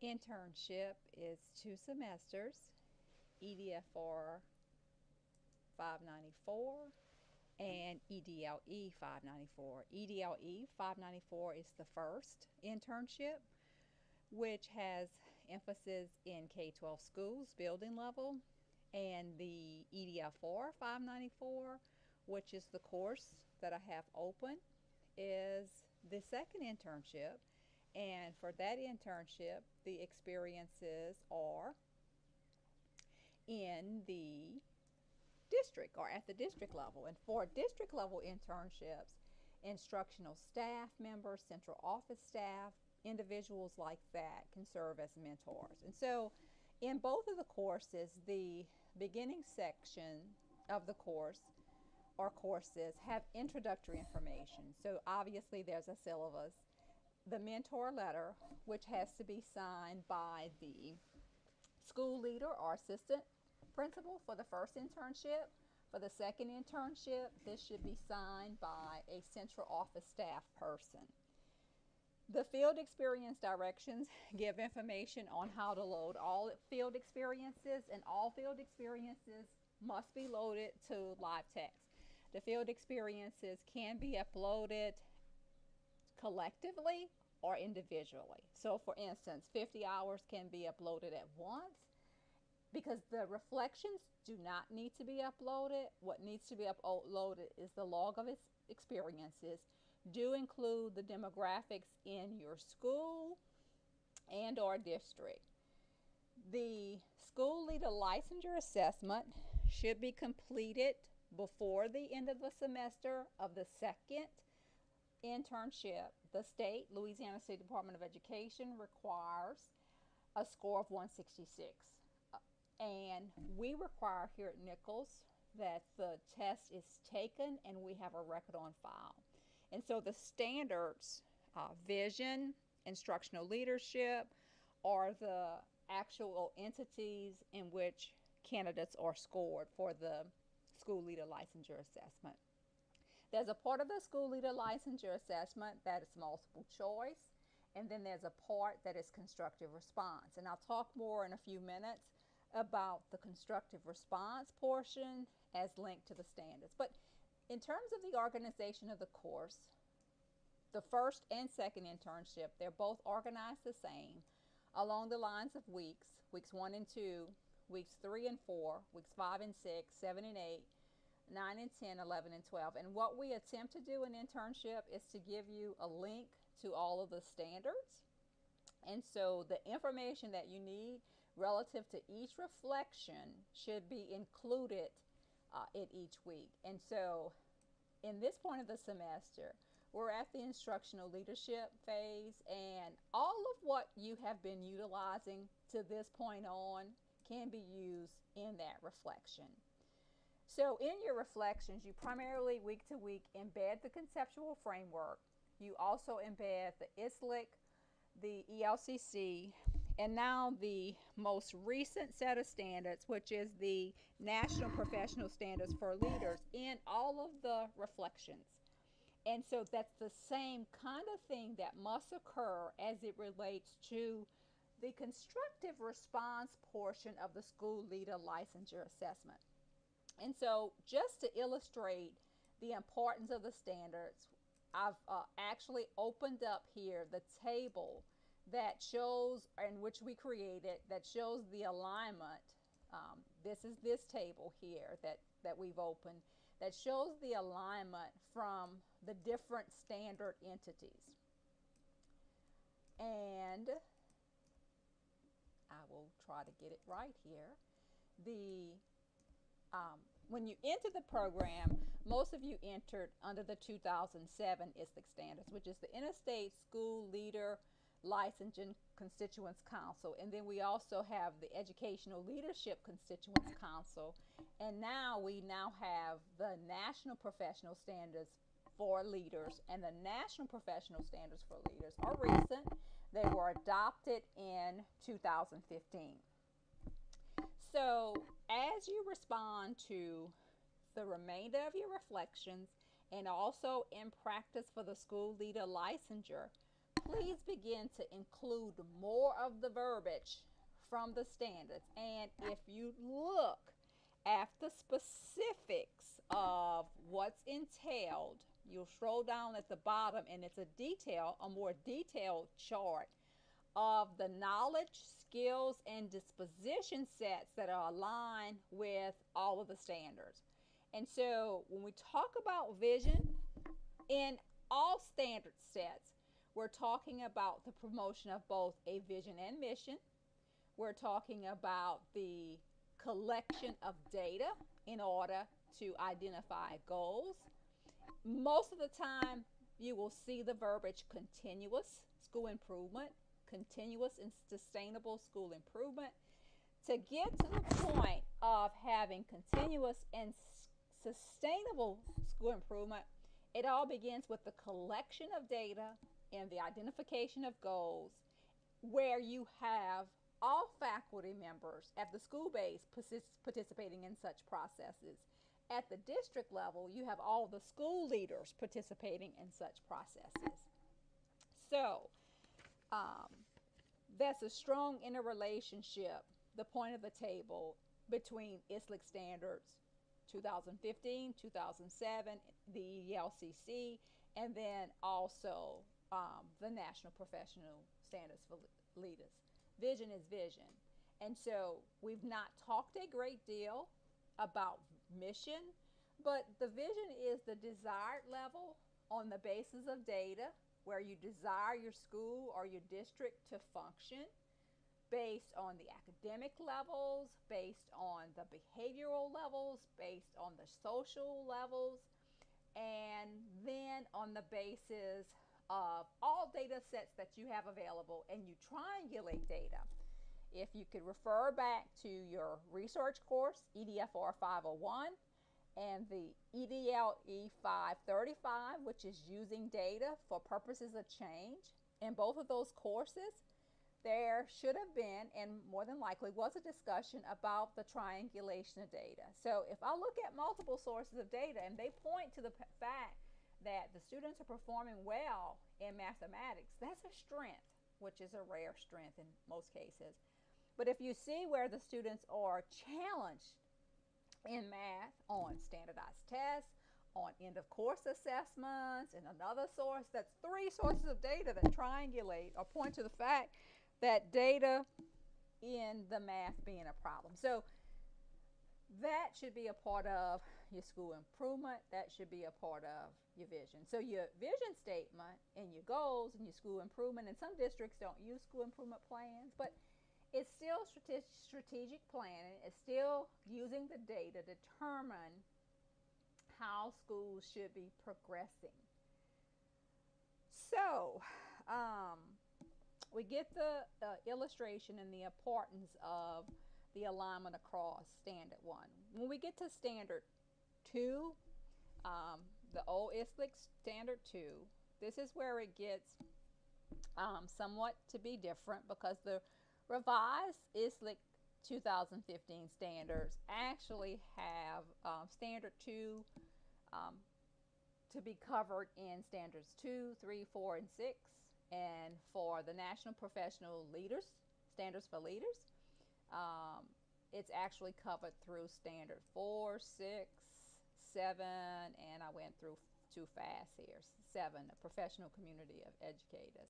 Internship is 2 semesters, EDFR 594 and EDLE 594. EDLE 594 is the first internship, which has emphasis in K 12 schools, building level, and the EDFR 594, which is the course that I have open, is the second internship. And for that internship, the experiences are in the district or at the district level. And for district level internships, instructional staff members, central office staff, individuals like that can serve as mentors. And so, in both of the courses, the beginning section of the course or courses have introductory information. So, obviously, there's a syllabus, the mentor letter, which has to be signed by the school leader or assistant principal for the first internship. For the second internship, this should be signed by a central office staff person. The field experience directions give information on how to load all field experiences, and all field experiences must be loaded to LiveText. The field experiences can be uploaded collectively or individually. So, for instance, 50 hours can be uploaded at once because the reflections do not need to be uploaded. What needs to be uploaded is the log of its experiences. Do include the demographics in your school and or district. The school leader licensure assessment should be completed before the end of the semester of the second internship. The state, Louisiana State Department of Education, requires a score of 166. And we require here at Nichols that the test is taken and we have a record on file. And so the standards, vision, instructional leadership, are the actual entities in which candidates are scored for the school leader licensure assessment. There's a part of the school leader licensure assessment that is multiple choice, and then there's a part that is constructive response. And I'll talk more in a few minutes about the constructive response portion as linked to the standards. But in terms of the organization of the course, the first and second internship, they're both organized the same along the lines of weeks 1 and 2, weeks 3 and 4, weeks 5 and 6, 7 and 8, 9 and 10, 11 and 12. And what we attempt to do in internship is to give you a link to all of the standards. And so the information that you need relative to each reflection should be included in each week. And so in this point of the semester, we're at the instructional leadership phase, and all of what you have been utilizing to this point on can be used in that reflection. So in your reflections, you primarily week to week embed the conceptual framework. You also embed the ISLIC, the ELCC, and now the most recent set of standards, which is the National Professional Standards for Leaders, in all of the reflections. And so that's the same kind of thing that must occur as it relates to the constructive response portion of the school leader licensure assessment. And so, just to illustrate the importance of the standards, I've actually opened up here the table that shows, in which we created, that shows the alignment. This is this table here that we've opened that shows the alignment from the different standard entities. And I will try to get it right here. The when you enter the program, most of you entered under the 2007 ISLIC standards, which is the Interstate School Leader Licensing Constituents Council. And then we also have the Educational Leadership Constituents Council. And now we have the National Professional Standards for Leaders, and the National Professional Standards for Leaders are recent. They were adopted in 2015. So as you respond to the remainder of your reflections and also in practice for the school leader licensure, please begin to include more of the verbiage from the standards. And if you look at the specifics of what's entailed, you'll scroll down at the bottom and it's a more detailed chart of the knowledge, skills, and disposition sets that are aligned with all of the standards. And so when we talk about vision in all standard sets, we're talking about the promotion of both a vision and mission. We're talking about the collection of data in order to identify goals. Most of the time, you will see the verbiage continuous school improvement, continuous and sustainable school improvement. To get to the point of having continuous and sustainable school improvement, it all begins with the collection of data and the identification of goals, where you have all faculty members at the school base participating in such processes. At the district level, you have all the school leaders participating in such processes. So, um, that's a strong interrelationship, the point of the table, between ISLIC standards 2015, 2007, the ELCC, and then also the National Professional Standards for Leaders. Vision is vision. And so we've not talked a great deal about mission, but the vision is the desired level on the basis of data where you desire your school or your district to function, based on the academic levels, based on the behavioral levels, based on the social levels, and then on the basis of all data sets that you have available, and you triangulate data. If you could refer back to your research course, EDFR 501, and the EDLE 535, which is using data for purposes of change, in both of those courses, there should have been, and more than likely was, a discussion about the triangulation of data. So if I look at multiple sources of data and they point to the fact that the students are performing well in mathematics, that's a strength, which is a rare strength in most cases. But if you see where the students are challenged in math on standardized tests, on end of course assessments, and another source, that's three sources of data that triangulate or point to the fact that data in the math being a problem. So that should be a part of your school improvement. That should be a part of your vision. So your vision statement and your goals and your school improvement, and some districts don't use school improvement plans, but it's still strategic planning. It's still using the data to determine how schools should be progressing. So, we get the illustration and the importance of the alignment across standard 1. When we get to standard 2, the old ISLIC standard 2, this is where it gets somewhat to be different, because the revised ISLIC 2015 standards actually have standard 2 to be covered in standards 2, 3, 4, and 6. And for the National Professional Leaders, Standards for Leaders, it's actually covered through standard 4, 6, 7, and I went through too fast here, 7, the Professional Community of Educators.